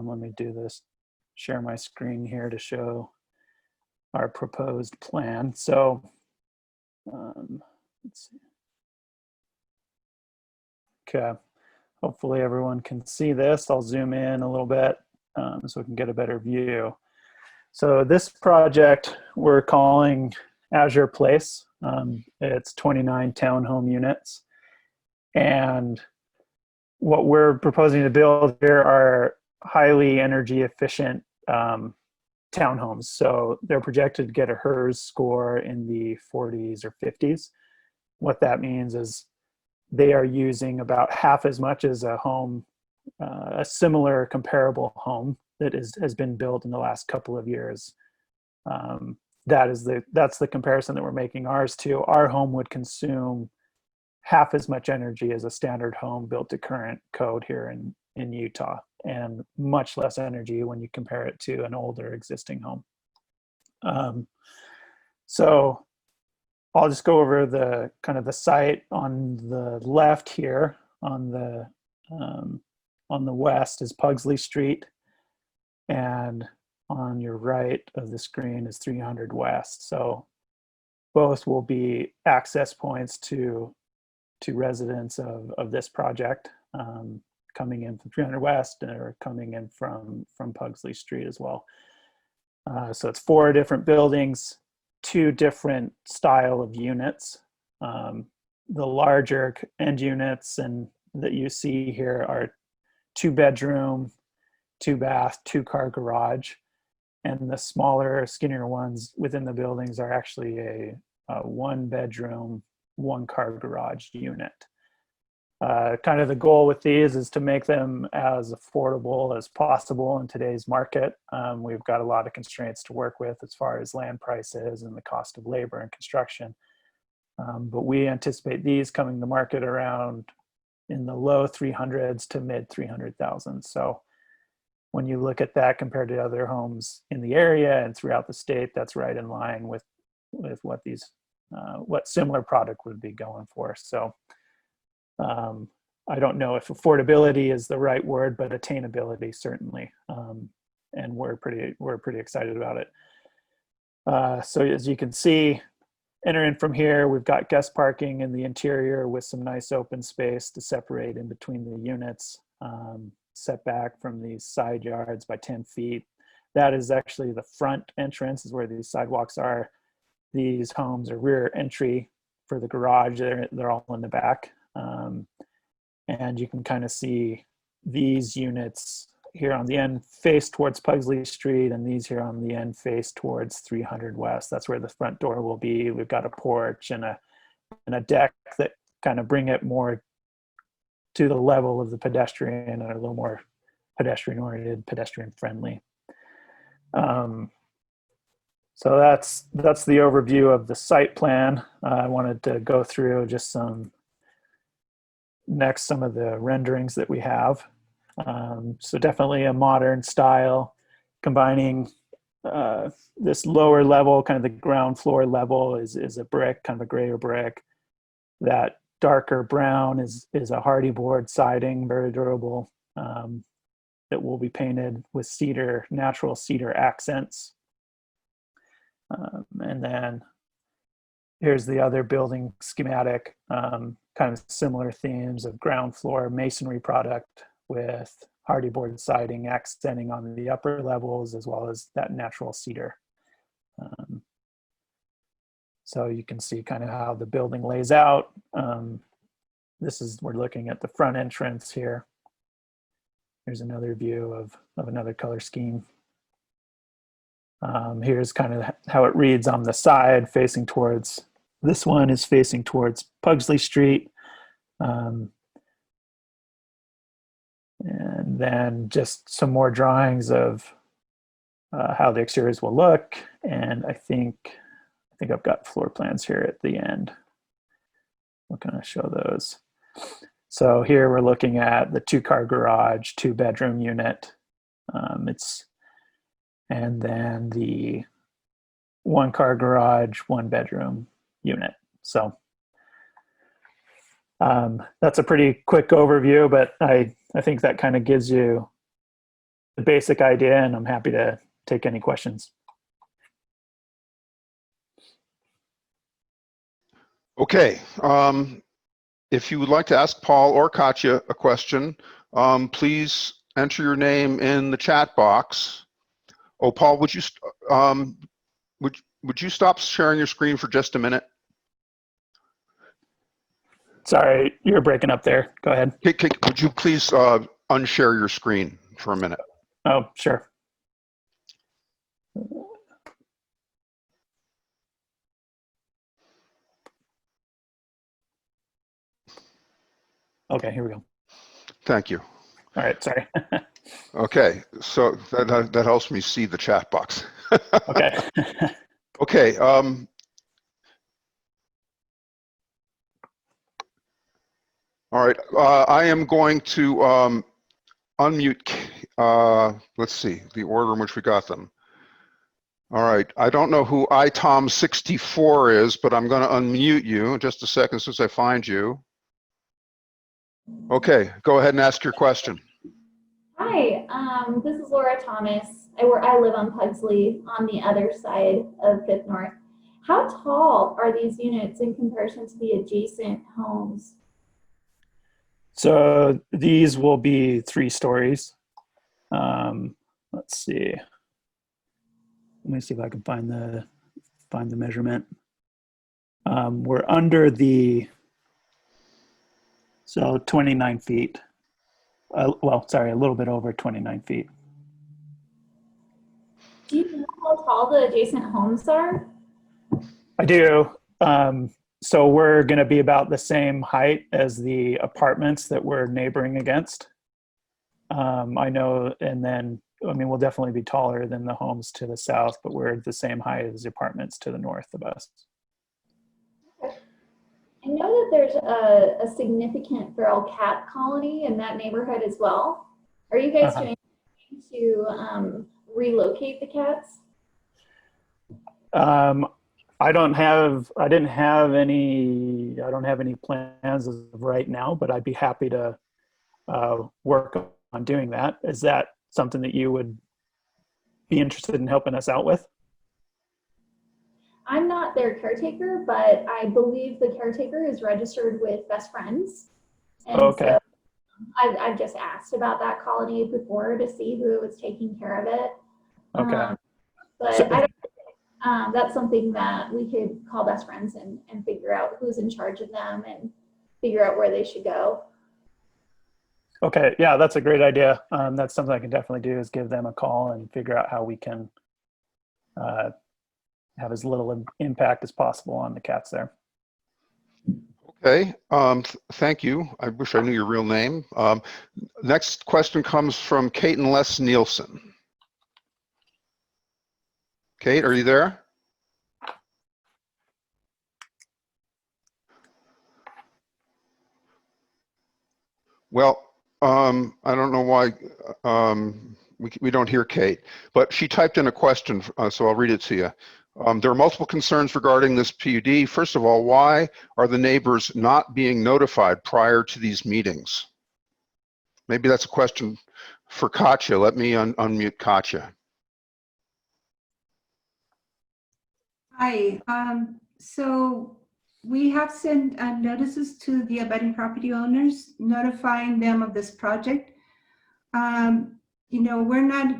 Let me do this, share my screen here to show our proposed plan. So let's see. Okay, hopefully everyone can see this. I'll zoom in a little bit so we can get a better view. So this project we're calling Azure Place. It's 29 townhome units. And what we're proposing to build here are highly energy efficient townhomes. So they're projected to get a HERS score in the 40s or 50s. What that means is they are using about half as much as a home, a similar comparable home that has been built in the last couple of years. That's the comparison that we're making ours to. Our home would consume half as much energy as a standard home built to current code here in Utah, and much less energy when you compare it to an older existing home. So I'll just go over the kind of the site on the left here. On the west is Pugsley Street, and on your right of the screen is 300 West. So both will be access points to residents of this project, coming in from 300 West or coming in from Pugsley Street as well. So it's 4 different buildings, 2 different style of units. The larger end units and that you see here are 2-bedroom, 2-bath, 2-car garage. And the smaller, skinnier ones within the buildings are actually a 1-bedroom, 1-car garage unit. Kind of the goal with these is to make them as affordable as possible in today's market. We've got a lot of constraints to work with as far as land prices and the cost of labor and construction. But we anticipate these coming to market around in the low 300s to mid 300,000. So when you look at that compared to other homes in the area and throughout the state, that's right in line with what these what similar product would be going for. So I don't know if affordability is the right word, but attainability certainly, and we're pretty excited about it. So as you can see, enter in from here, we've got guest parking in the interior with some nice open space to separate in between the units. Setback from these side yards by 10 feet. That is actually the front entrance, is where these sidewalks are. These homes are rear entry for the garage. They're all in the back. And you can kind of see these units here on the end face towards Pugsley Street, and these here on the end face towards 300 West. That's where the front door will be. We've got a porch and a deck that kind of bring it more to the level of the pedestrian and a little more pedestrian oriented, pedestrian friendly. So that's the overview of the site plan. I wanted to go through just some of the renderings that we have. So definitely a modern style, combining this lower level, kind of the ground floor level is a brick, kind of a grayer brick. That darker brown is a hardy board siding, very durable, that will be painted with cedar, natural cedar accents. And then here's the other building schematic, kind of similar themes of ground floor masonry product with hardy board siding accenting on the upper levels, as well as that natural cedar. So you can see kind of how the building lays out. We're looking at the front entrance here. Here's another view of another color scheme. Here's kind of how it reads on the side facing towards, this one is facing towards Pugsley Street. And then just some more drawings of how the exteriors will look. And I think I've got floor plans here at the end. We'll kind of show those. So here we're looking at the 2-car garage, 2-bedroom unit. And then the 1-car garage, 1-bedroom unit. So that's a pretty quick overview, but I think that kind of gives you the basic idea, and I'm happy to take any questions. Okay. If you would like to ask Paul or Katya a question, please enter your name in the chat box. Oh, Paul, would you stop sharing your screen for just a minute? Sorry, you're breaking up there. Go ahead. Would you please unshare your screen for a minute? Oh, sure. Okay, here we go. Thank you. All right, sorry. Okay, so that helps me see the chat box. Okay. Okay. All right. I am going to unmute. Let's see the order in which we got them. All right. I don't know who iTom64 is, but I'm going to unmute you in just a second since I find you. Okay, go ahead and ask your question. Hi, this is Laura Thomas. I live on Pugsley on the other side of Fifth North. How tall are these units in comparison to the adjacent homes? So these will be 3 stories. Let's see. Let me see if I can find the measurement. We're under so 29 feet. Well, sorry, a little bit over 29 feet. Do you know how tall the adjacent homes are? I do. So we're going to be about the same height as the apartments that we're neighboring against. I know, and then, I mean, we'll definitely be taller than the homes to the south, but we're the same height as the apartments to the north of us. Okay. I know that there's a significant feral cat colony in that neighborhood as well. Are you guys doing anything to relocate the cats? I don't have any plans as of right now, but I'd be happy to work on doing that. Is that something that you would be interested in helping us out with? I'm not their caretaker, but I believe the caretaker is registered with Best Friends. And Okay. so I've just asked about that colony before to see who was taking care of it. Okay. But So, I don't, that's something that we could call Best Friends and figure out who's in charge of them and figure out where they should go. okay, yeah, that's a great idea. That's something I can definitely do, is give them a call and figure out how we can have as little impact as possible on the cats there. Okay, thank you. I wish I knew your real name. Next question comes from Kate and Les Nielsen. Kate, are you there? Well, I don't know why we don't hear Kate, but she typed in a question, so I'll read it to you. There are multiple concerns regarding this PUD. First of all, why are the neighbors not being notified prior to these meetings? Maybe that's a question for Katya. Let me unmute Katya. Hi, so we have sent notices to the abutting property owners, notifying them of this project. We're not,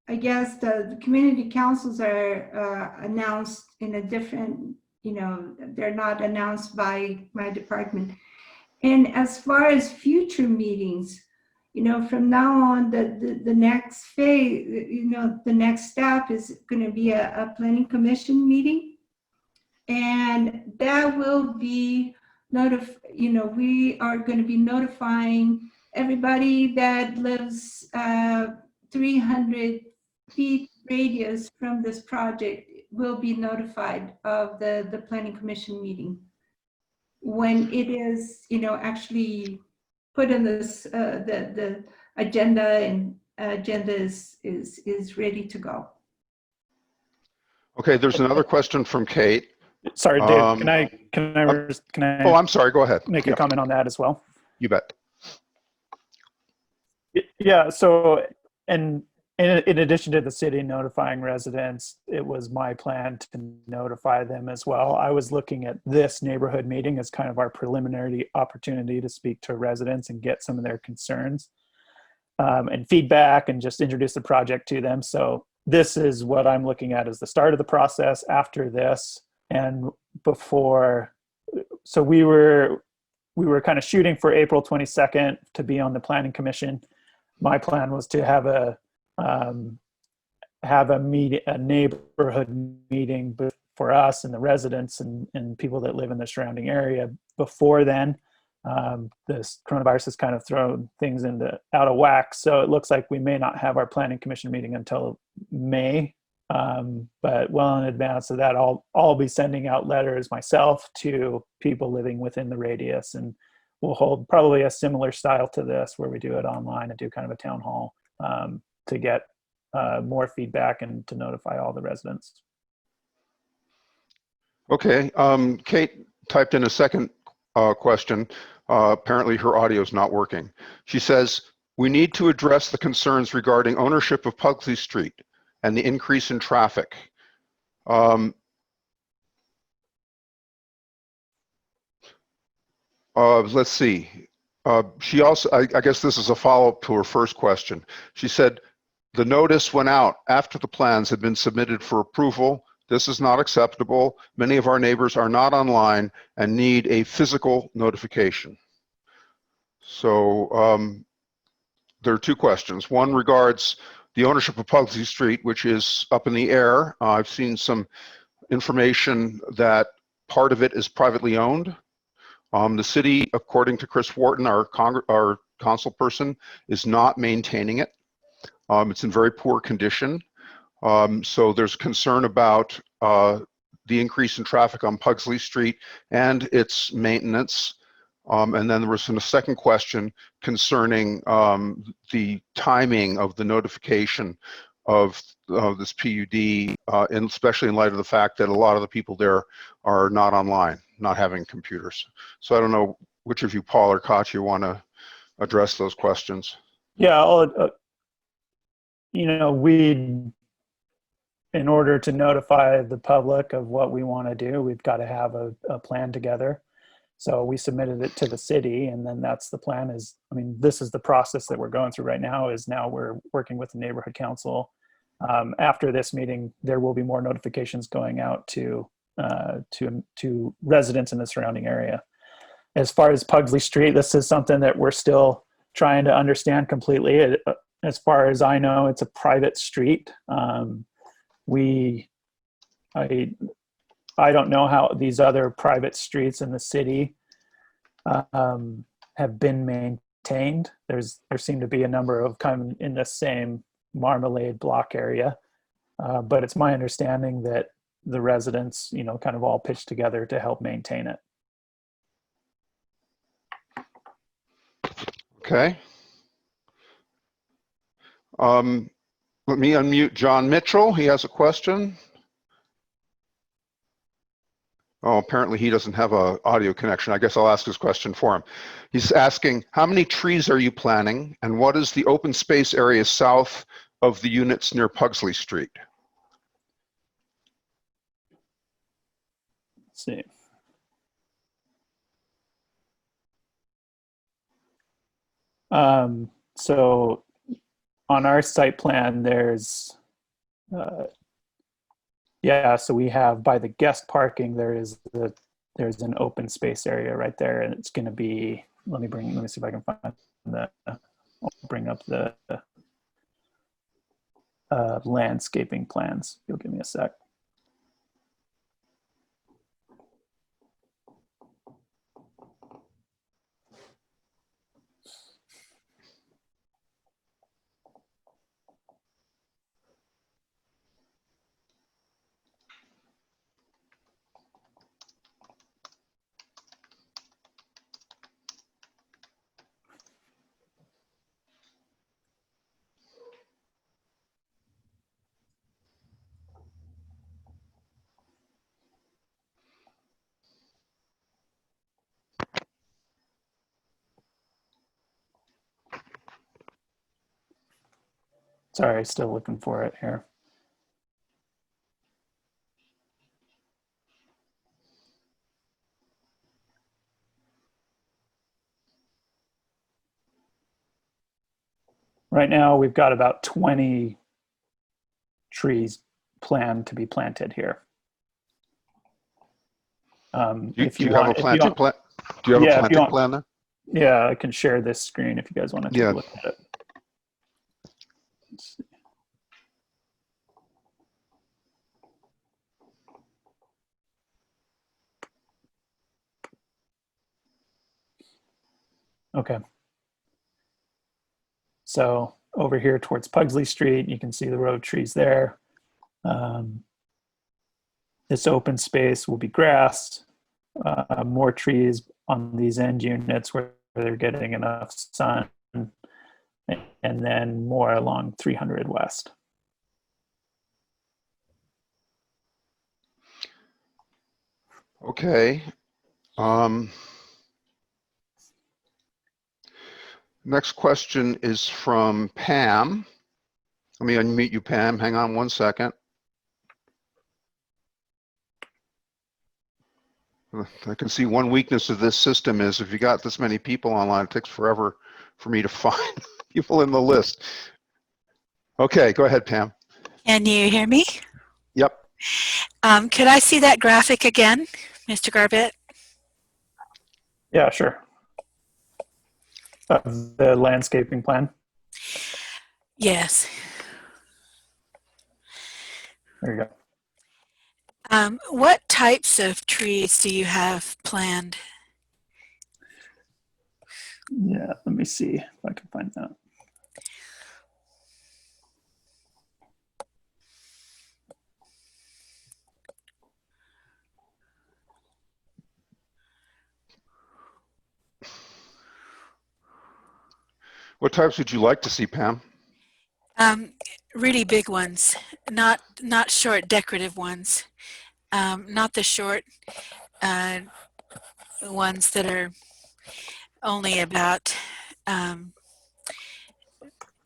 I guess the community councils are announced in a different, they're not announced by my department. And as far as future meetings, from now on, the next phase, the next step is going to be a planning commission meeting. And that will be we are going to be notifying everybody that lives 300 feet radius from this project will be notified of the planning commission meeting when it is, actually put in this the agenda, and agenda is ready to go. Okay, there's another question from Kate. Sorry, Dave. Can I? Oh, I'm sorry. Go ahead. Make a comment on that as well? You bet. Yeah, so, and in addition to the city notifying residents, it was my plan to notify them as well. I was looking at this neighborhood meeting as kind of our preliminary opportunity to speak to residents and get some of their concerns and feedback and just introduce the project to them. So this is what I'm looking at as the start of the process after this and before. So we were kind of shooting for April 22nd to be on the planning commission. My plan was to have a neighborhood meeting for us and the residents and people that live in the surrounding area before then. This coronavirus has kind of thrown things out of whack, so it looks like we may not have our planning commission meeting until May. But well in advance of that, I'll be sending out letters myself to people living within the radius, and we'll hold probably a similar style to this where we do it online and do kind of a town hall to get more feedback and to notify all the residents. Okay, Kate typed in a second question. Apparently her audio is not working. She says, we need to address the concerns regarding ownership of Pugsley Street and the increase in traffic. Let's see. She also, I guess this is a follow-up to her first question. She said, the notice went out after the plans had been submitted for approval. This is not acceptable. Many of our neighbors are not online and need a physical notification. So there are two questions. One regards the ownership of Pugsley Street, which is up in the air. I've seen some information that part of it is privately owned. The city, according to Chris Wharton, our council person, is not maintaining it. It's in very poor condition. So there's concern about the increase in traffic on Pugsley Street and its maintenance. And then there was a second question concerning the timing of the notification of this PUD, and especially in light of the fact that a lot of the people there are not online, not having computers. So I don't know which of you, Paul or Katya, want to address those questions. Yeah, you know, in order to notify the public of what we want to do, we've got to have a plan together. So we submitted it to the city, and then that's the plan is, I mean, this is the process that we're going through right now is now we're working with the neighborhood council. After this meeting, there will be more notifications going out to residents in the surrounding area. As far as Pugsley Street, this is something that we're still trying to understand completely. As far as I know, it's a private street. I don't know how these other private streets in the city have been maintained. There seem to be a number of kind of in the same Marmalade block area, but it's my understanding that the residents, you know, kind of all pitched together to help maintain it. Okay. Let me unmute John Mitchell. He has a question. Oh, apparently he doesn't have an audio connection. I guess I'll ask his question for him. He's asking, how many trees are you planting, and what is the open space area south of the units near Pugsley Street? Let's see. So on our site plan, there's yeah, so we have by the guest parking, there's an open space area right there, and it's going to be, let me see if I can find I'll bring up the landscaping plans. You'll give me a sec. Sorry, still looking for it here. Right now, we've got about 20 trees planned to be planted here. If Do you you have want, a planting plan? Do you have a yeah, if you planting want, plan there? yeah, I can share this screen if you guys want to take Yeah. a look at it. Let's see. Okay. So over here towards Pugsley Street, you can see the row of trees there. This open space will be grass, more trees on these end units where they're getting enough sun, and then more along 300 West. Okay. Next question is from Pam. Let me unmute you, Pam. Hang on one second. I can see one weakness of this system is if you got this many people online, it takes forever for me to find people in the list. Okay, go ahead, Pam. Can you hear me? Yep. Could I see that graphic again, Mr. Garbett? Yeah, sure. The landscaping plan. Yes. There you go. What types of trees do you have planned? Yeah, let me see if I can find that. What types would you like to see, Pam? Really big ones, not short decorative ones, not the short ones that are only about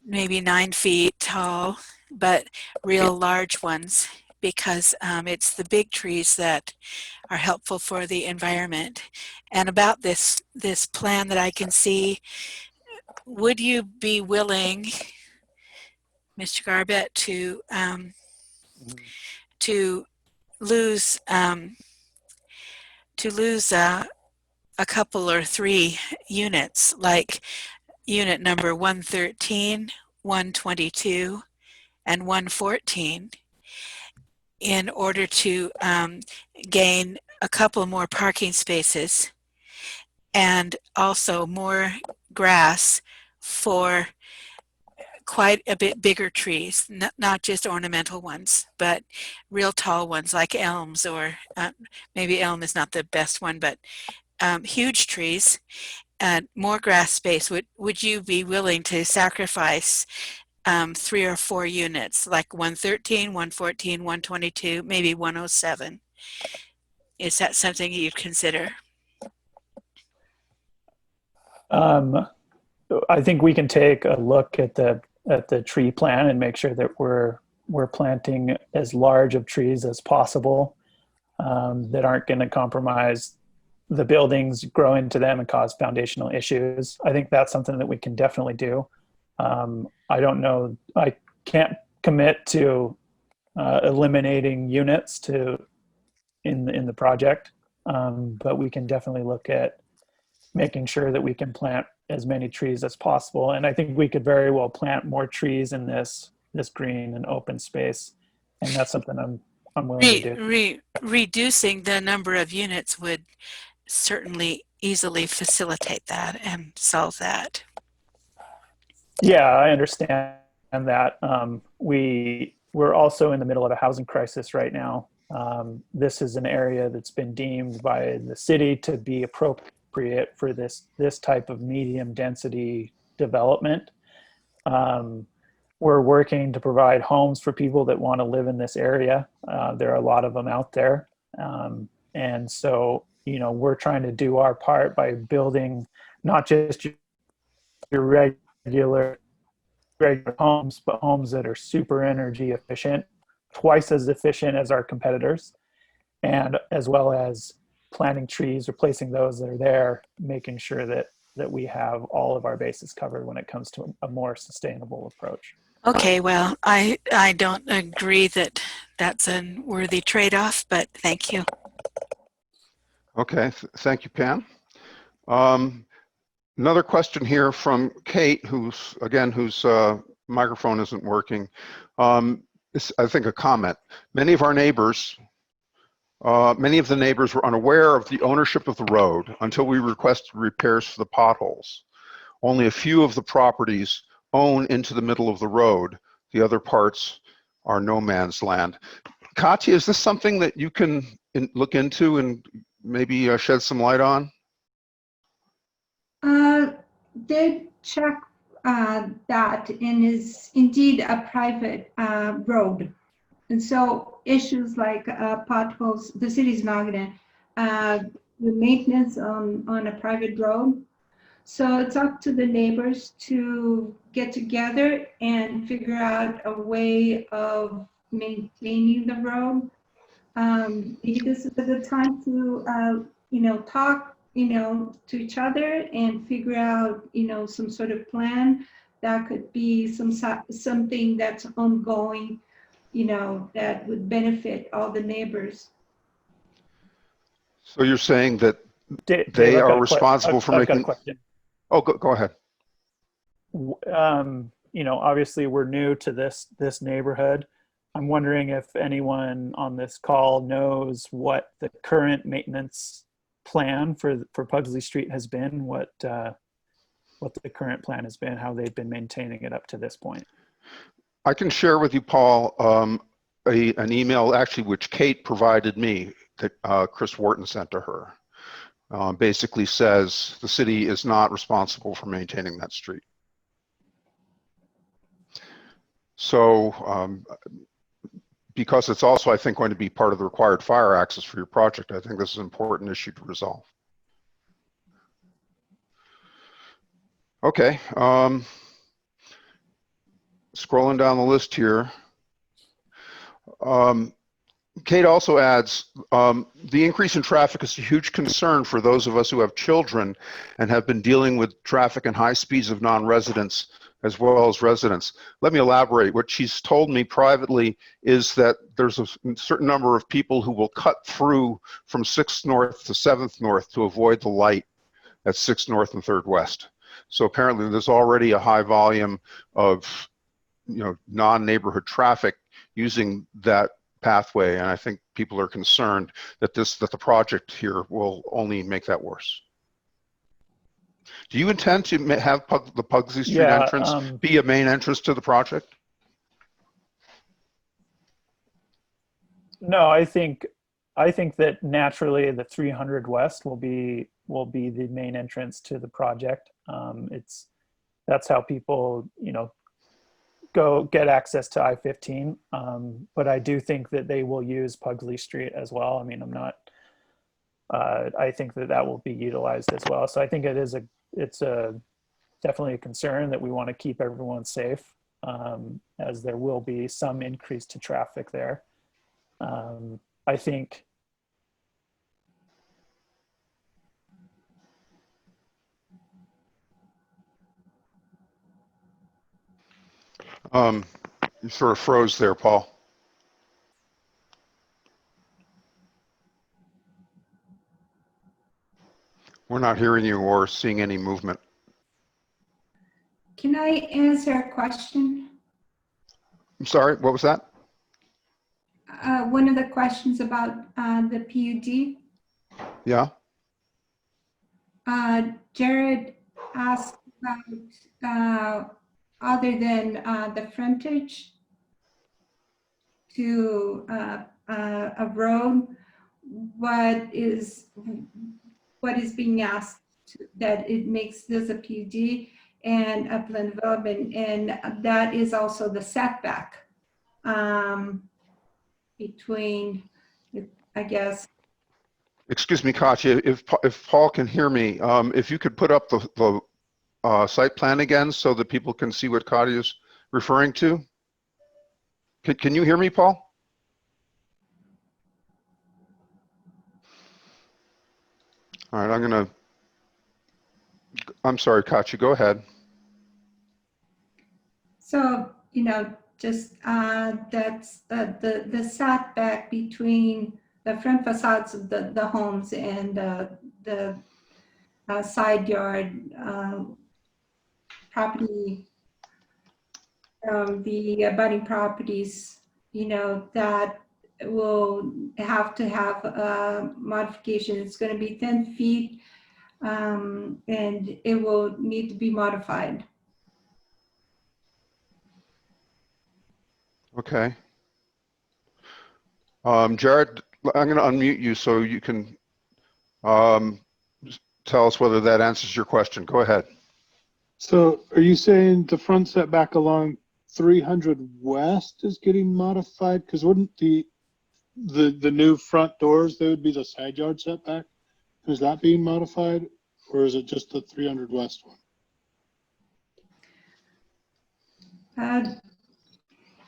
maybe 9 feet tall, but real large ones, because it's the big trees that are helpful for the environment. And about this plan that I can see, would you be willing, Mr. Garbett, to lose a couple or 3 units, like unit number 113, 122, and 114, in order to gain a couple more parking spaces and also more grass for quite a bit bigger trees, not just ornamental ones, but real tall ones like elms, or maybe elm is not the best one, but huge trees and more grass space. Would you be willing to sacrifice 3 or 4 units, like 113, 114, 122, maybe 107? Is that something you'd consider? I think we can take a look at the tree plan and make sure that we're planting as large of trees as possible that aren't going to compromise the buildings, grow into them, and cause foundational issues. I think that's something that we can definitely do. I don't know. I can't commit to eliminating units in the project, but we can definitely look at making sure that we can plant as many trees as possible. And I think we could very well plant more trees in this green and open space. And that's something I'm willing to do. Reducing the number of units would certainly easily facilitate that and solve that. Yeah, I understand that. We're also in the middle of a housing crisis right now. This is an area that's been deemed by the city to be appropriate for this type of medium density development. We're working to provide homes for people that want to live in this area. There are a lot of them out there. And so, we're trying to do our part by building not just your regular regular homes, but homes that are super energy efficient, twice as efficient as our competitors, and as well as planting trees, replacing those that are there, making sure that we have all of our bases covered when it comes to a more sustainable approach. Okay, well, I don't agree that that's a worthy trade-off, but thank you. Okay, thank you, Pam. Another question here from Kate, whose microphone isn't working. It's, I think, a comment. Many of the neighbors were unaware of the ownership of the road until we requested repairs for the potholes. Only a few of the properties own into the middle of the road. The other parts are no man's land. Katya, is this something that you can look into and maybe shed some light on? Did check that, and is indeed a private road. And so issues like potholes, the city's not gonna do maintenance on a private road. So it's up to the neighbors to get together and figure out a way of maintaining the road. Maybe this is a good time to, talk, to each other and figure out, some sort of plan that could be something that's ongoing, that would benefit all the neighbors. So you're saying that Dave, they are responsible for I've got a making. question. Oh, go ahead. Obviously we're new to this neighborhood. I'm wondering if anyone on this call knows what the current maintenance plan for Pugsley Street has been, what the current plan has been, how they've been maintaining it up to this point. I can share with you, Paul, an email actually which Kate provided me that Chris Wharton sent to her. Basically says the city is not responsible for maintaining that street. So because it's also, I think, going to be part of the required fire access for your project, I think this is an important issue to resolve. Okay, scrolling down the list here. Kate also adds, the increase in traffic is a huge concern for those of us who have children and have been dealing with traffic and high speeds of non-residents as well as residents. Let me elaborate. What she's told me privately is that there's a certain number of people who will cut through from 6th North to 7th North to avoid the light at 6th North and 3rd West. So apparently there's already a high volume of non-neighborhood traffic using that pathway, and I think people are concerned that the project here will only make that worse. Do you intend to have the Pugsley Street entrance be a main entrance to the project? No, I think that naturally the 300 West will be the main entrance to the project. That's how people go get access to I-15. But I do think that they will use Pugsley Street as well. I mean, I think that will be utilized as well. So I think it's definitely a concern that we want to keep everyone safe, as there will be some increase to traffic there. I think you sort of froze there, Paul. We're not hearing you or seeing any movement. Can I answer a question? I'm sorry, what was that? One of the questions about the PUD. Yeah. Jared asked about other than the frontage to a road, what is being asked that it makes this a PUD and upland development, and that is also the setback between, I guess. Excuse me, Katya, if Paul can hear me, if you could put up the site plan again so that people can see what Katya's referring to? Can you hear me, Paul? All right, I'm sorry, Katya, go ahead. So, just that's the setback between the front facades of the homes and the side yard property, the abutting properties, that will have to have a modification. It's going to be 10 feet, and it will need to be modified. Okay. Jared, I'm going to unmute you so you can tell us whether that answers your question. Go ahead. So are you saying the front setback along 300 West is getting modified? Because wouldn't the new front doors, they would be the side yard setback? Is that being modified, or is it just the 300 West one?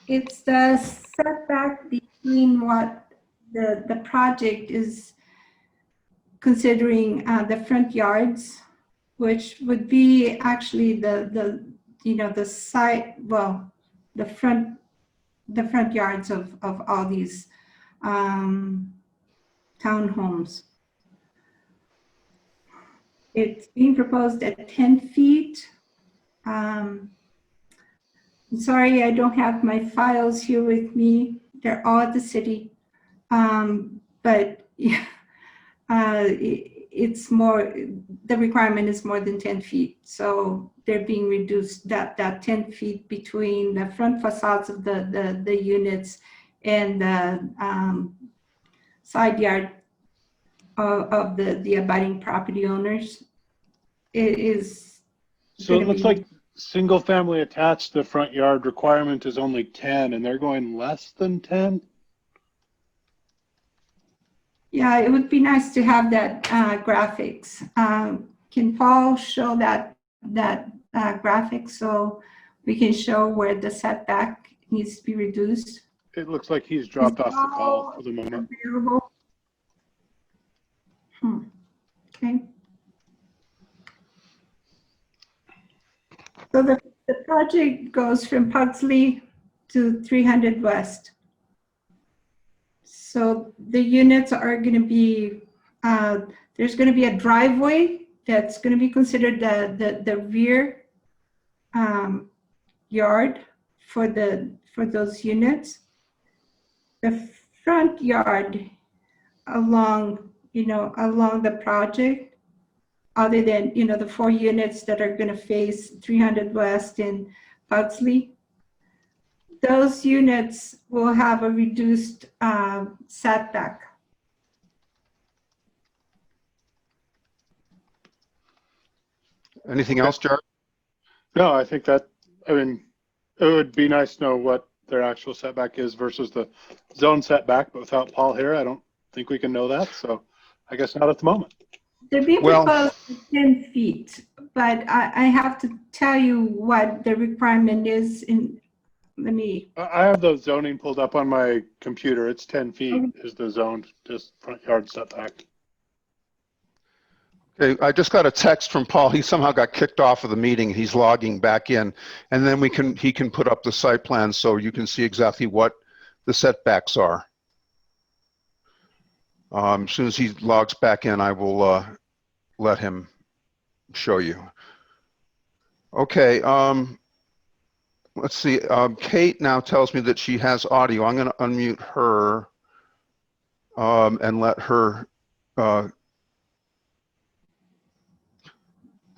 It's the setback between what the project is considering the front yards, which would be actually the side, well, the front yards of all these townhomes. It's being proposed at 10 feet. I'm sorry, I don't have my files here with me. They're all at the city. But it's more, the requirement is more than 10 feet. So they're being reduced, that 10 feet between the front facades of the units and the side yard of the abutting property owners. It is. So it looks like single family attached, the front yard requirement is only 10 and they're going less than 10? Yeah, it would be nice to have that graphics. Can Paul show that graphic so we can show where the setback needs to be reduced? It looks like he's dropped off the call for the moment. Available? Okay. So the project goes from Pugsley to 300 West. So the units are going to be, there's going to be a driveway that's going to be considered the rear yard for those units. The front yard along the project, other than the 4 units that are going to face 300 West in Pugsley, those units will have a reduced setback. Anything else, Jared? No, I think it would be nice to know what their actual setback is versus the zone setback, but without Paul here, I don't think we can know that. So I guess not at the moment. They're being proposed 10 feet, but I have to tell you what the requirement is I have the zoning pulled up on my computer. It's 10 feet is the zoned just front yard setback. Okay, I just got a text from Paul. He somehow got kicked off of the meeting. He's logging back in, and then he can put up the site plan so you can see exactly what the setbacks are. As soon as he logs back in, I will let him show you. Okay, let's see. Kate now tells me that she has audio. I'm going to unmute her and let her.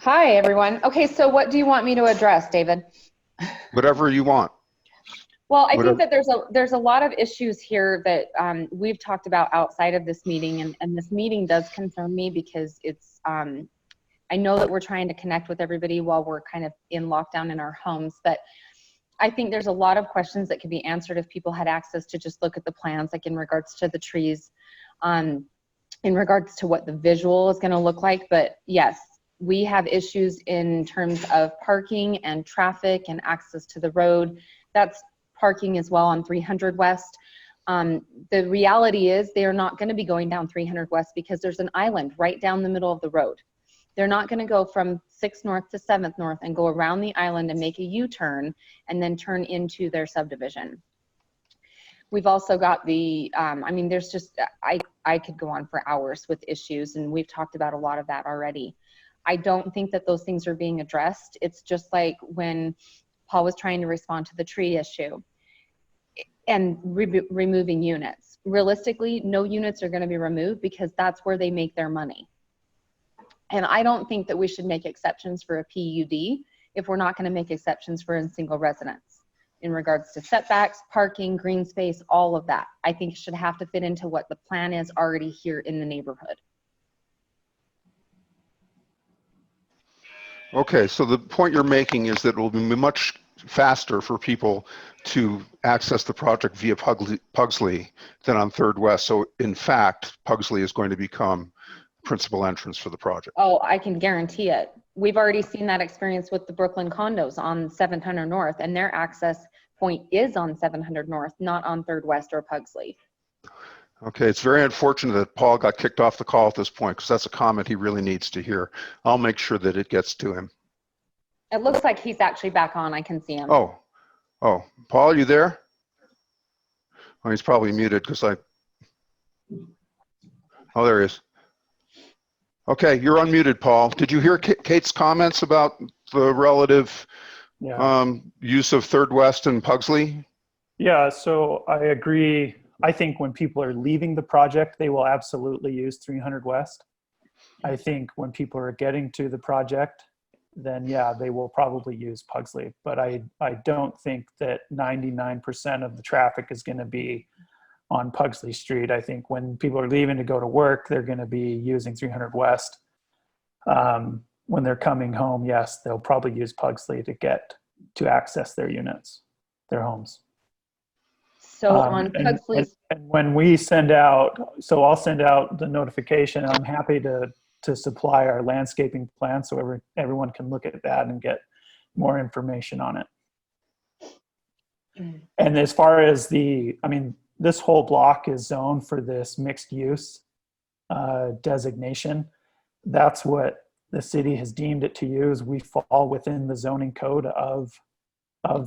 Hi, everyone. Okay, so what do you want me to address, David? Whatever you want. Well, I think that there's a lot of issues here that we've talked about outside of this meeting, and this meeting does concern me because it's, I know that we're trying to connect with everybody while we're kind of in lockdown in our homes, but I think there's a lot of questions that could be answered if people had access to just look at the plans, like in regards to the trees, in regards to what the visual is going to look like. But yes, We have issues in terms of parking and traffic and access to the road. That's parking as well on 300 West. The reality is they are not going to be going down 300 West because there's an island right down the middle of the road. They're not going to go from 6th North to 7th North and go around the island and make a U-turn and then turn into their subdivision. We've also got the, I mean, there's just, I could go on for hours with issues, and we've talked about a lot of that already. I don't think that those things are being addressed. It's just like when Paul was trying to respond to the tree issue and removing units. Realistically, no units are going to be removed because that's where they make their money. And I don't think that we should make exceptions for a PUD if we're not going to make exceptions for a single residence in regards to setbacks, parking, green space, all of that. I think it should have to fit into what the plan is already here in the neighborhood. Okay, so the point you're making is that it will be much faster for people to access the project via Pugsley than on 3rd West. So in fact, Pugsley is going to become principal entrance for the project. Oh, I can guarantee it. We've already seen that experience with the Brooklyn condos on 700 North, and their access point is on 700 North, not on 3rd West or Pugsley. Okay, it's very unfortunate that Paul got kicked off the call at this point, because that's a comment he really needs to hear. I'll make sure that it gets to him. It looks like he's actually back on. I can see him. Oh, Paul, are you there? Oh, he's probably muted because oh, there he is. Okay, you're unmuted, Paul. Did you hear Kate's comments about the relative use of 3rd West and Pugsley? Yeah, so I agree. I think when people are leaving the project, they will absolutely use 300 West. I think when people are getting to the project, then yeah, they will probably use Pugsley. But I don't think that 99% of the traffic is going to be on Pugsley Street. I think when people are leaving to go to work, they're going to be using 300 West. When they're coming home, yes, they'll probably use Pugsley to access their units, their homes. So on Pugsley, and when we send out, so I'll send out the notification. I'm happy to supply our landscaping plan so everyone can look at that and get more information on it. And as far as this whole block is zoned for this mixed use designation. That's what the city has deemed it to use. We fall within the zoning code of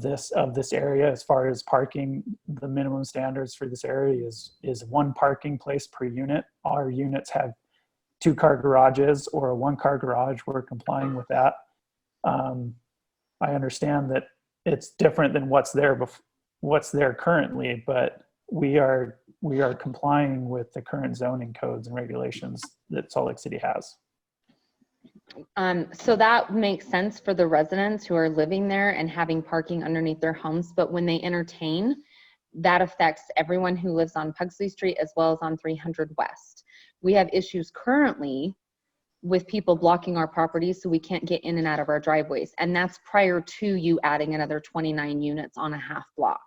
this area as far as parking. The minimum standards for this area is 1 parking place per unit. Our units have 2-car garages or a 1-car garage. We're complying with that. I understand that it's different than what's there currently, but we are complying with the current zoning codes and regulations that Salt Lake City has. So that makes sense for the residents who are living there and having parking underneath their homes, but when they entertain, that affects everyone who lives on Pugsley Street as well as on 300 West. We have issues currently with people blocking our properties so we can't get in and out of our driveways, and that's prior to you adding another 29 units on a half block.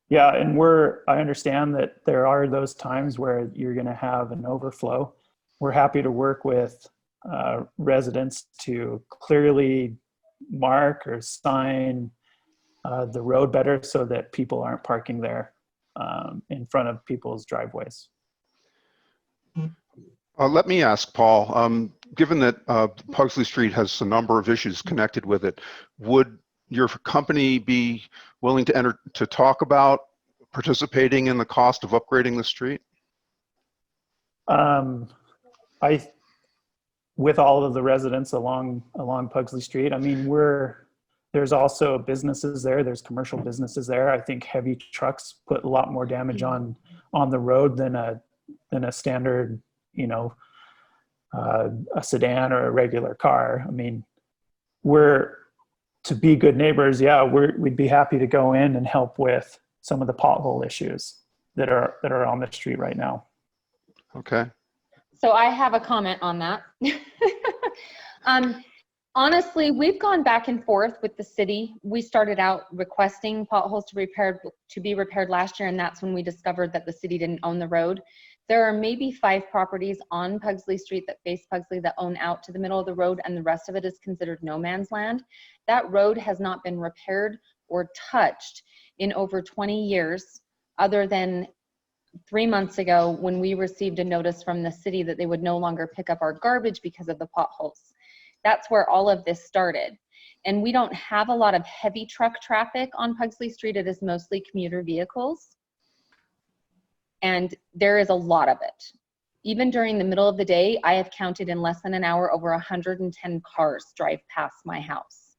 Yeah, and I understand that there are those times where you're going to have an overflow. We're happy to work with residents to clearly mark or sign the road better so that people aren't parking there in front of people's driveways. Let me ask Paul, given that Pugsley Street has a number of issues connected with it, would your company be willing to talk about participating in the cost of upgrading the street? With all of the residents along Pugsley Street, I mean, there's also businesses there. There's commercial businesses there. I think heavy trucks put a lot more damage on the road than a standard, a sedan or a regular car. I mean, to be good neighbors, yeah, we'd be happy to go in and help with some of the pothole issues that are on the street right now. Okay. So I have a comment on that. Honestly, we've gone back and forth with the city. We started out requesting potholes to be repaired last year, and that's when we discovered that the city didn't own the road. There are maybe 5 properties on Pugsley Street that face Pugsley that own out to the middle of the road, and the rest of it is considered no man's land. That road has not been repaired or touched in over 20 years, other than 3 months ago when we received a notice from the city that they would no longer pick up our garbage because of the potholes. That's where all of this started. And we don't have a lot of heavy truck traffic on Pugsley Street. It is mostly commuter vehicles. And there is a lot of it. Even during the middle of the day, I have counted in less than an hour over 110 cars drive past my house.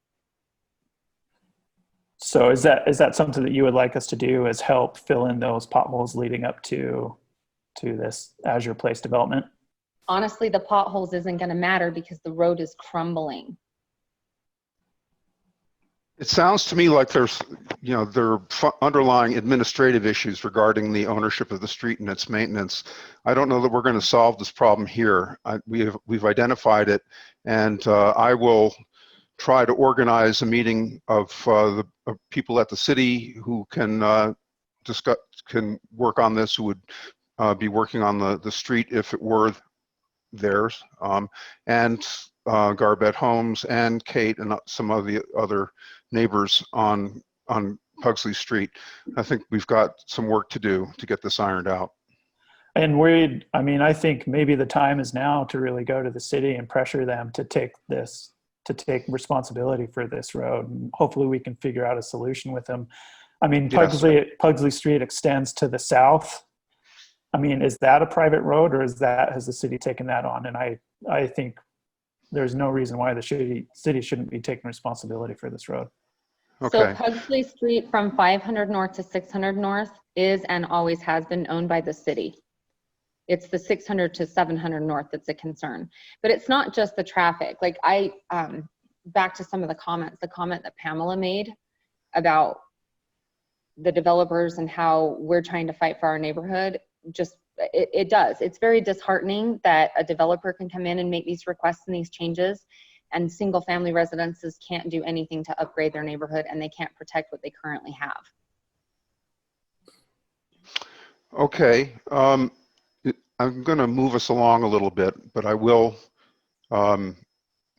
So is that something that you would like us to do, is help fill in those potholes leading up to this Azure Place development? Honestly, the potholes isn't going to matter because the road is crumbling. It sounds to me like there's, there are underlying administrative issues regarding the ownership of the street and its maintenance. I don't know that we're going to solve this problem here. We've identified it, and I will try to organize a meeting of the people at the city who can can work on this, who would be working on the street if it were theirs, and Garbett Homes and Kate and some of the other neighbors on Pugsley Street. I think we've got some work to do to get this ironed out. And I think maybe the time is now to really go to the city and pressure them to take responsibility for this road. And hopefully we can figure out a solution with them. I mean, Yes. Pugsley Street extends to the south. I mean, is that a private road, or has the city taken that on? And I think there's no reason why the city shouldn't be taking responsibility for this road. Okay. So Pugsley Street from 500 North to 600 North is and always has been owned by the city. It's the 600 to 700 North that's a concern. But it's not just the traffic. Like back to some of the comment that Pamela made about the developers and how we're trying to fight for our neighborhood, it does. It's very disheartening that a developer can come in and make these requests and these changes, and single family residences can't do anything to upgrade their neighborhood, and they can't protect what they currently have. Okay. I'm going to move us along a little bit, but I will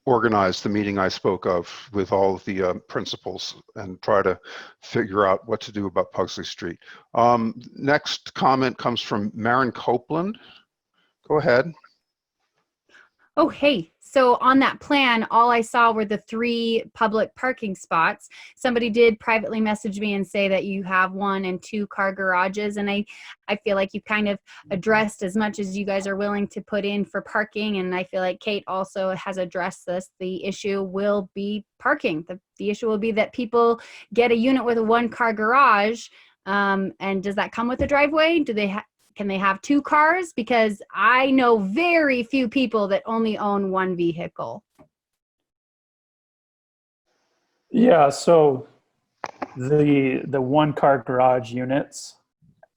organize the meeting I spoke of with all of the principals and try to figure out what to do about Pugsley Street. Next comment comes from Maren Copeland. Go ahead. Oh, hey. So on that plan, all I saw were the 3 public parking spots. Somebody did privately message me and say that you have 1 and 2 car garages. And I feel like you've kind of addressed as much as you guys are willing to put in for parking. And I feel like Kate also has addressed this. The issue will be parking. The issue will be that people get a unit with a 1-car garage. And does that come with a driveway? Can they have 2 cars? Because I know very few people that only own 1 vehicle. Yeah, so the 1-car garage units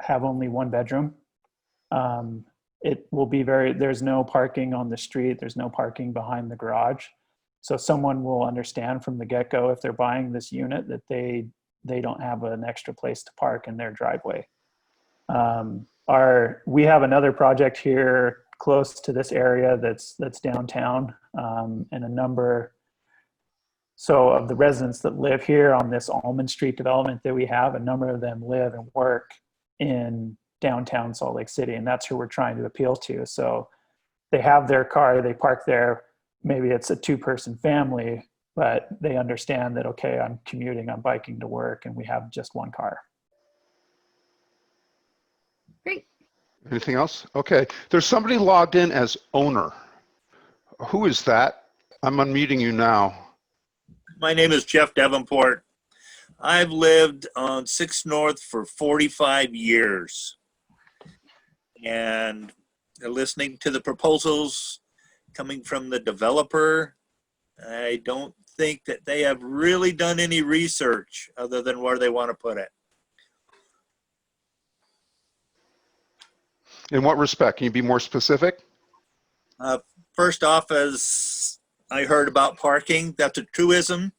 have only 1 bedroom. It will be there's no parking on the street. There's no parking behind the garage. So someone will understand from the get-go, if they're buying this unit, that they don't have an extra place to park in their driveway. We have another project here close to this area that's downtown, and a number of the residents that live here on this Almond Street development that we have, a number of them live and work in downtown Salt Lake City, and that's who we're trying to appeal to. So they have their car, they park there, maybe it's a 2-person family, but they understand that, okay, I'm commuting, I'm biking to work, and we have just 1 car. Great. Anything else? Okay. There's somebody logged in as owner. Who is that? I'm unmuting you now. My name is Jeff Davenport. I've lived on 6 North for 45 years. And listening to the proposals coming from the developer, I don't think that they have really done any research other than where they want to put it. In what respect? Can you be more specific? First off, as I heard about parking, that's a truism.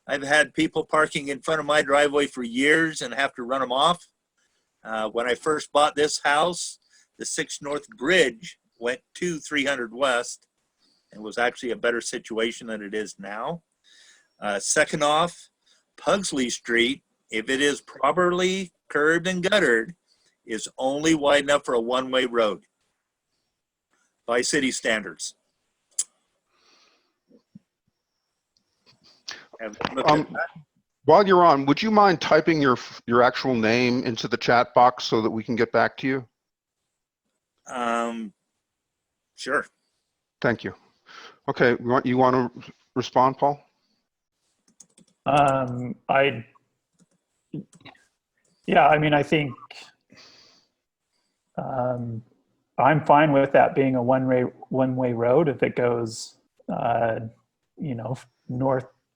I've had people parking in front of my driveway for years and have to run them off. When I first bought this house, the 6 North Bridge went to 300 West and was actually a better situation than it is now. Second off, Pugsley Street, if it is properly curbed and guttered, is only wide enough for a one-way road by city standards. While you're on, would you mind typing your actual name into the chat box so that we can get back to you? Sure. Thank you. Okay, you want to respond, Paul? Yeah, I mean, I think I'm fine with that being a one-way road if it goes, you know,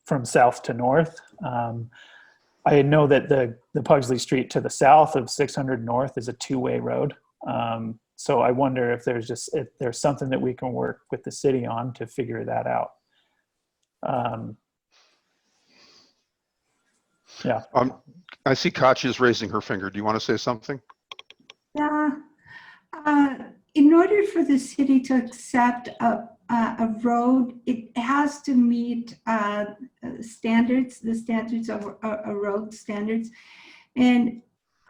from south to north. I know that the Pugsley Street to the south of 600 North is a two-way road. So I wonder if there's something that we can work with the city on to figure that out. Yeah. I see Katya is raising her finger. Do you want to say something? Yeah. In order for the city to accept a road, it has to meet standards, the standards of road standards. And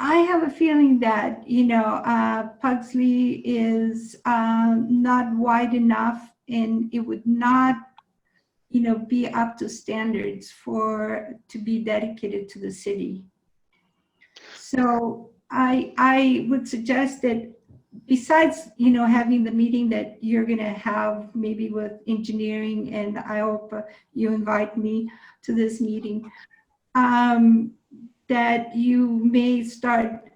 I have a feeling that, you know, Pugsley is not wide enough, and it would not, you know, be up to standards to be dedicated to the city. So I would suggest that besides, you know, having the meeting that you're going to have maybe with engineering, and I hope you invite me to this meeting, that you may start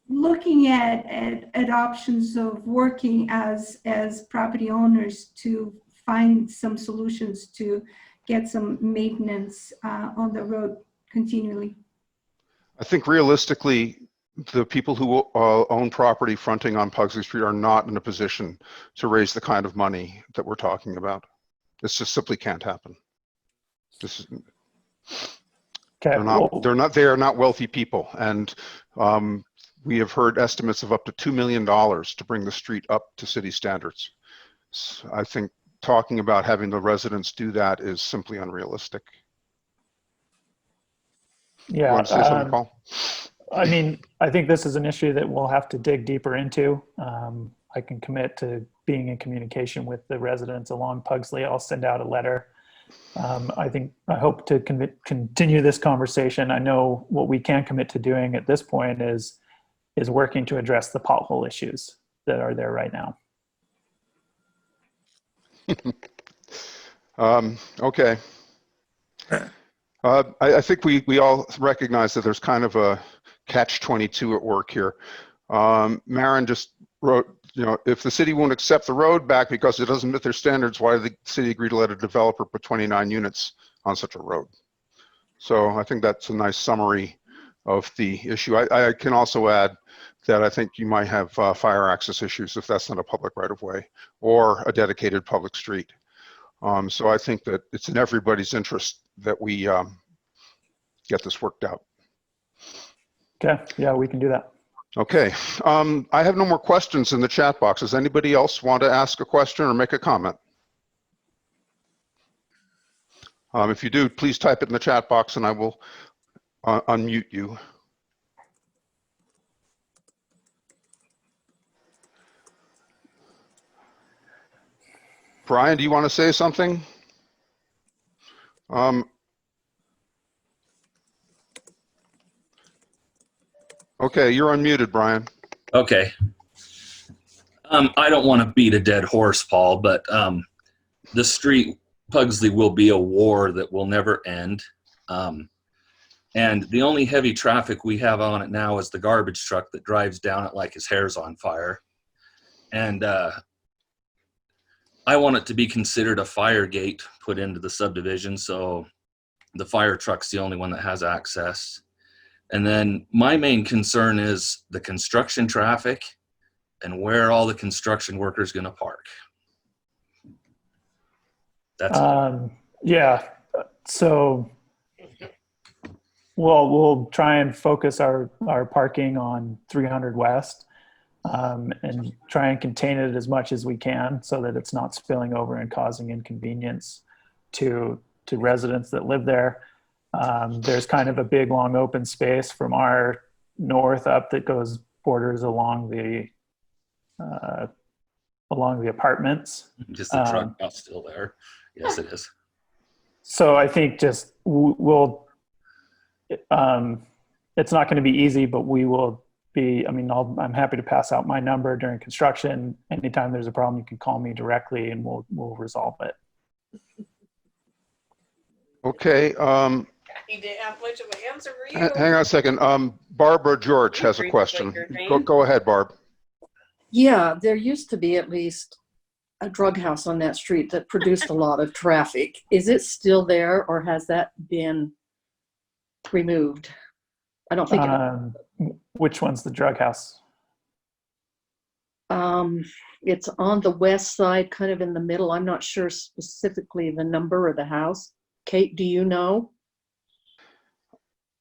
looking at options of working as property owners to find some solutions to get some maintenance on the road continually. I think realistically, the people who own property fronting on Pugsley Street are not in a position to raise the kind of money that we're talking about. This just simply can't happen. This is, Okay. they are not wealthy people, and we have heard estimates of up to $2 million to bring the street up to city standards. So I think talking about having the residents do that is simply unrealistic. Yeah. You want to say something, Paul? I mean, I think this is an issue that we'll have to dig deeper into. I can commit to being in communication with the residents along Pugsley. I'll send out a letter. I hope to continue this conversation. I know what we can commit to doing at this point is working to address the pothole issues that are there right now. Okay. I think we all recognize that there's kind of a catch-22 at work here. Maren just wrote, you know, if the city won't accept the road back because it doesn't meet their standards, why did the city agree to let a developer put 29 units on such a road? So I think that's a nice summary of the issue. I can also add that I think you might have fire access issues if that's not a public right-of-way or a dedicated public street. So I think that it's in everybody's interest that we get this worked out. Okay, yeah, we can do that. Okay, I have no more questions in the chat box. Does anybody else want to ask a question or make a comment? If you do, please type it in the chat box and I will unmute you. Brian, do you want to say something? Okay, you're unmuted, Brian. Okay. I don't want to beat a dead horse, Paul, but the street, Pugsley, will be a war that will never end. And the only heavy traffic we have on it now is the garbage truck that drives down it like his hair's on fire. And I want it to be considered a fire gate put into the subdivision, so the fire truck's the only one that has access. And then my main concern is the construction traffic and where all the construction workers going to park. That's yeah. So we'll try and focus our parking on 300 West. and try and contain it as much as we can so that it's not spilling over and causing inconvenience to residents that live there. There's kind of a big long open space from our north up that goes borders along the apartments. Just the drug house still there. Yes, it is. So I think just we'll, it's not going to be easy, but we will be, I mean, I'm happy to pass out my number during construction. Anytime there's a problem, you can call me directly and we'll resolve it. Okay. He didn't have much of an answer for you. Hang on a second. Barbara George has a question. Go ahead, Barb. Yeah, there used to be at least a drug house on that street that produced a lot of traffic. Is it still there, or has that been removed? I don't think which one's the drug house? it's on the west side, kind of in the middle. I'm not sure specifically the number of the house. Kate, do you know?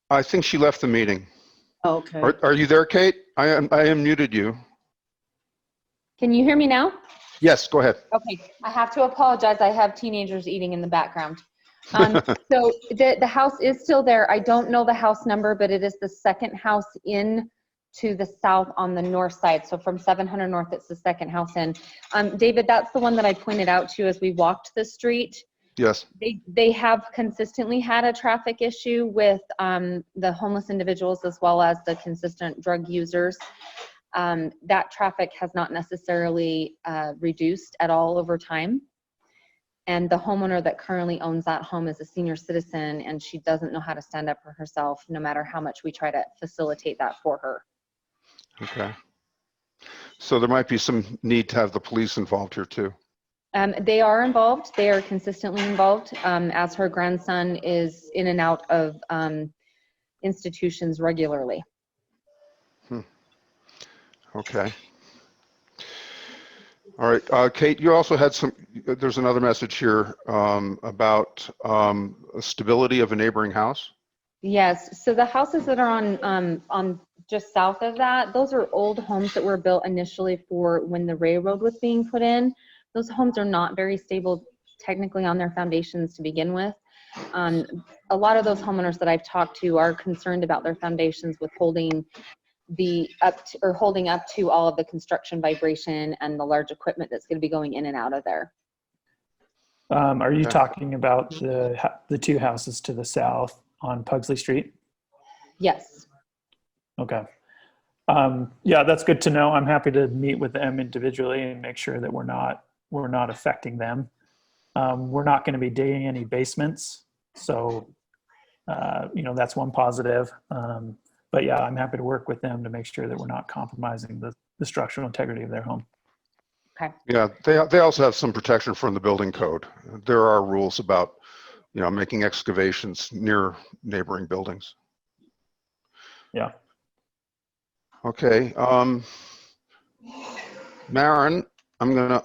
I think she left the meeting. Okay. Are you there, Kate? I unmuted you. Can you hear me now? Yes, go ahead. Okay, I have to apologize. I have teenagers eating in the background. So the house is still there. I don't know the house number, but it is the second house in to the south on the north side. So from 700 North, it's the second house in. David, that's the one that I pointed out to you as we walked the street. Yes. They have consistently had a traffic issue with the homeless individuals as well as the consistent drug users. That traffic has not necessarily reduced at all over time. And the homeowner that currently owns that home is a senior citizen, and she doesn't know how to stand up for herself, no matter how much we try to facilitate that for her. Okay. So there might be some need to have the police involved here too. They are involved. They are consistently involved, as her grandson is in and out of institutions regularly. Okay. All right, Kate, you also had there's another message here about stability of a neighboring house. Yes, so the houses that are on just south of that, those are old homes that were built initially for when the railroad was being put in. Those homes are not very stable technically on their foundations to begin with. A lot of those homeowners that I've talked to are concerned about their foundations with holding up to all of the construction vibration and the large equipment that's going to be going in and out of there. Are you talking about the two houses to the south on Pugsley Street? Yes. Okay. Yeah, that's good to know. I'm happy to meet with them individually and make sure that we're not affecting them. We're not going to be digging any basements, so that's one positive. But yeah, I'm happy to work with them to make sure that we're not compromising the structural integrity of their home. Okay. Yeah, they also have some protection from the building code. There are rules about, making excavations near neighboring buildings. Yeah. Okay. Maren, I'm going to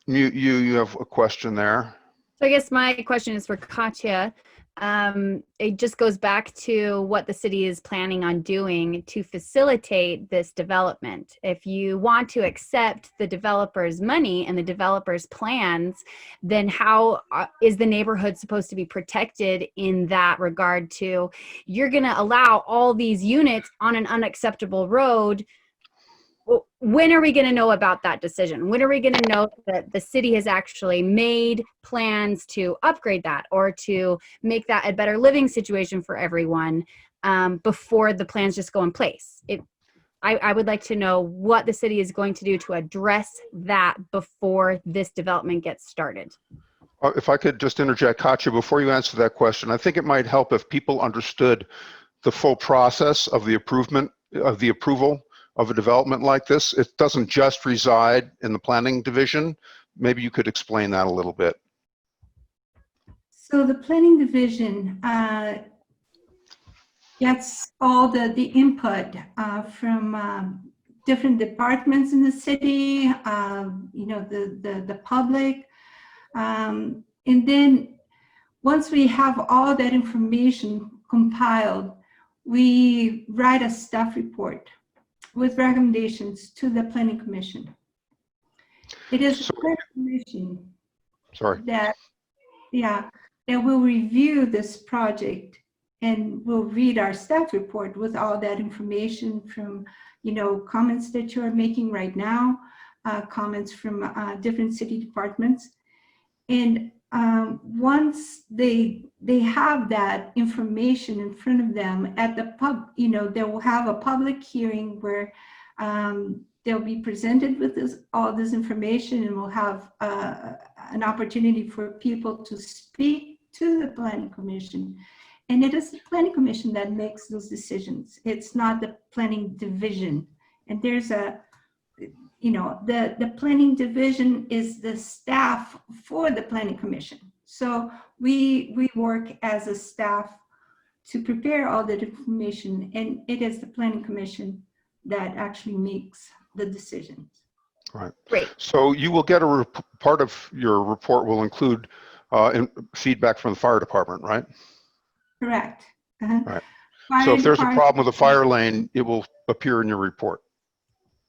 unmute you. You have a question there. So I guess my question is for Katya. It just goes back to what the city is planning on doing to facilitate this development. If you want to accept the developer's money and the developer's plans, then how is the neighborhood supposed to be protected in that regard to, you're going to allow all these units on an unacceptable road? Well, when are we going to know about that decision? When are we going to know that the city has actually made plans to upgrade that or to make that a better living situation for everyone before the plans just go in place? I would like to know what the city is going to do to address that before this development gets started. If I could just interject, Katya, before you answer that question, I think it might help if people understood the full process of the approval of a development like this. It doesn't just reside in the planning division. Maybe you could explain that a little bit. So the planning division gets all the input from different departments in the city, the public. And then once we have all that information compiled, we write a staff report. with recommendations to the Planning Commission. It is the Planning Commission Sorry. that will review this project and will read our staff report with all that information from, comments that you're making right now, comments from different city departments. And once they have that information in front of them at the they will have a public hearing where they'll be presented with all this information, and we'll have an opportunity for people to speak to the Planning Commission. And it is the Planning Commission that makes those decisions. It's not the Planning Division. And there's the Planning Division is the staff for the Planning Commission. So we work as a staff to prepare all the information, and it is the Planning Commission that actually makes the decisions. Right. Great. So you will get part of your report will include feedback from the fire department, right? Correct. Right. So if there's a problem with a fire lane, it will appear in your report.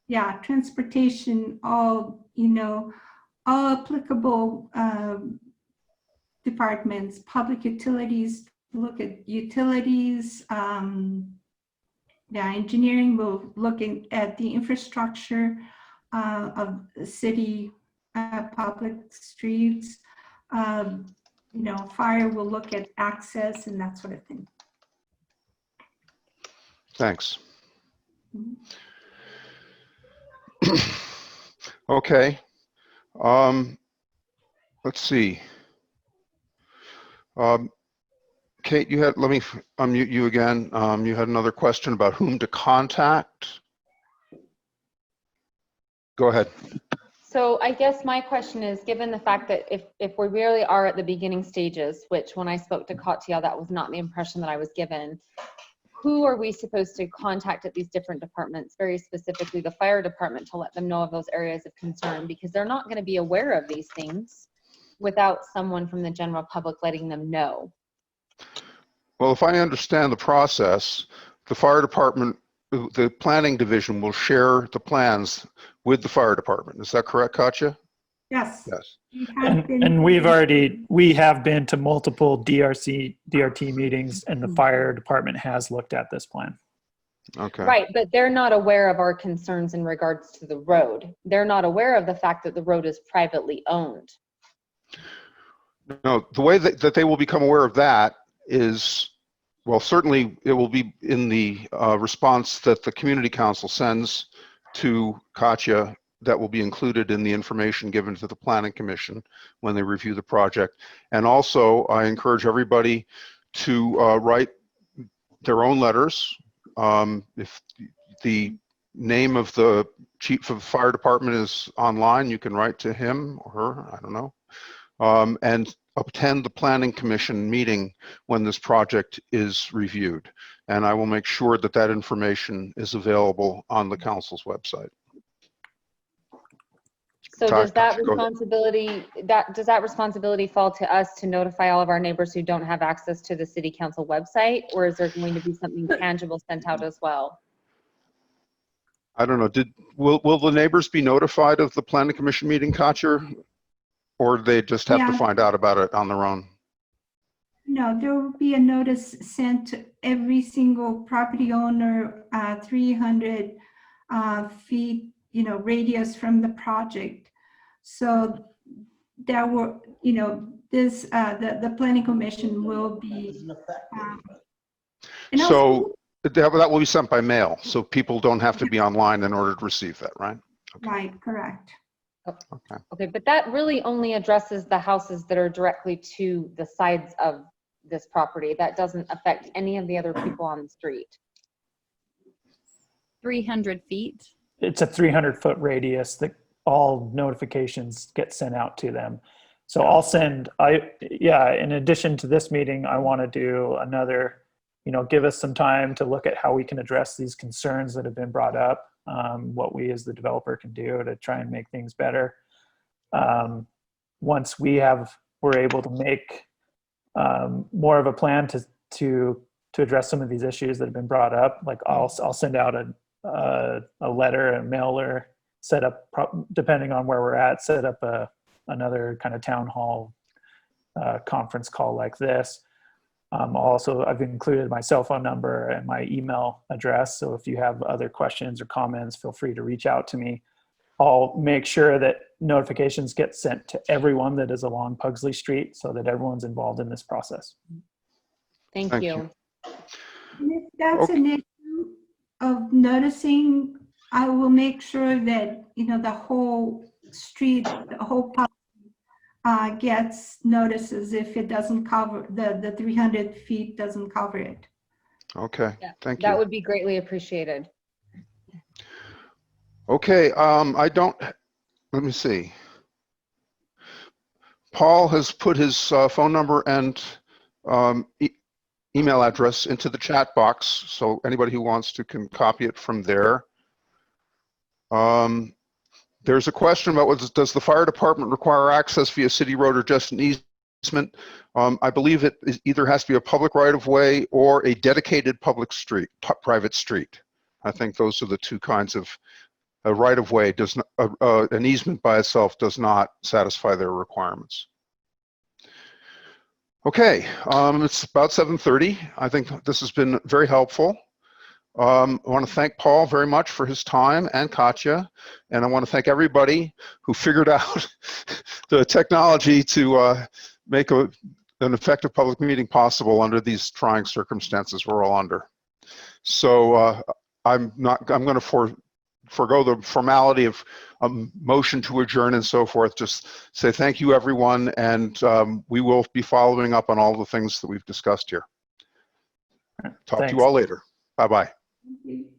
Yeah, transportation, all applicable departments, public utilities, look at utilities, engineering will look at the infrastructure of the city, public streets, fire will look at access and that sort of thing. Thanks. Okay. Let's see. Kate, let me unmute you again. You had another question about whom to contact. Go ahead. So I guess my question is, given the fact that if we really are at the beginning stages, which when I spoke to Katya, that was not the impression that I was given, who are we supposed to contact at these different departments, very specifically the fire department, to let them know of those areas of concern? Because they're not going to be aware of these things without someone from the general public letting them know. Well, if I understand the process, the fire department, the planning division will share the plans with the fire department. Is that correct, Katya? Yes. Yes. And we have been to multiple DRT meetings, and the fire department has looked at this plan. Okay. Right, but they're not aware of our concerns in regards to the road. They're not aware of the fact that the road is privately owned. No, the way that they will become aware of that is, well, certainly it will be in the response that the community council sends to Katya, that will be included in the information given to the planning commission when they review the project. And also I encourage everybody to write their own letters. If the name of the chief of the fire department is online, you can write to him or her, I don't know, and attend the planning commission meeting when this project is reviewed. And I will make sure that that information is available on the council's website. So does that responsibility fall to us to notify all of our neighbors who don't have access to the city council website, or is there going to be something tangible sent out as well? I don't know. Will the neighbors be notified of the planning commission meeting, Katya, or they just have to find out about it on their own? No, there will be a notice sent to every single property owner, 300 feet, radius from the project. So there were, the planning commission will be. So that will be sent by mail, so people don't have to be online in order to receive that, right? Okay. Right, correct. Okay, but that really only addresses the houses that are directly to the sides of this property. That doesn't affect any of the other people on the street. 300 feet. It's a 300-foot radius that all notifications get sent out to them. So I'll send, in addition to this meeting, I want to do another, give us some time to look at how we can address these concerns that have been brought up, what we as the developer can do to try and make things better. Once we're able to make more of a plan to address some of these issues that have been brought up, like I'll send out a letter, a mailer, set up, depending on where we're at, set up another kind of town hall conference call like this. Also, I've included my cell phone number and my email address. So if you have other questions or comments, feel free to reach out to me. I'll make sure that notifications get sent to everyone that is along Pugsley Street so that everyone's involved in this process. Thank you. And if that's an issue of noticing, I will make sure that, the whole street, the whole gets notices if it doesn't cover, the 300 feet doesn't cover it. Okay, Yeah, thank you. that would be greatly appreciated. Okay, let me see. Paul has put his phone number and email address into the chat box, so anybody who wants to can copy it from there. There's a question about does the fire department require access via city road or just an easement? I believe it either has to be a public right-of-way or a dedicated public street, private street. I think those are the two kinds of a right-of-way. Does not, an easement by itself does not satisfy their requirements. Okay, it's about 7:30. I think this has been very helpful. I want to thank Paul very much for his time, and Katya, and I want to thank everybody who figured out the technology to make an effective public meeting possible under these trying circumstances we're all under. So I'm going to forego the formality of motion to adjourn and so forth. Just say thank you, everyone, and we will be following up on all the things that we've discussed here. Talk to you all later. Bye-bye. Thank you.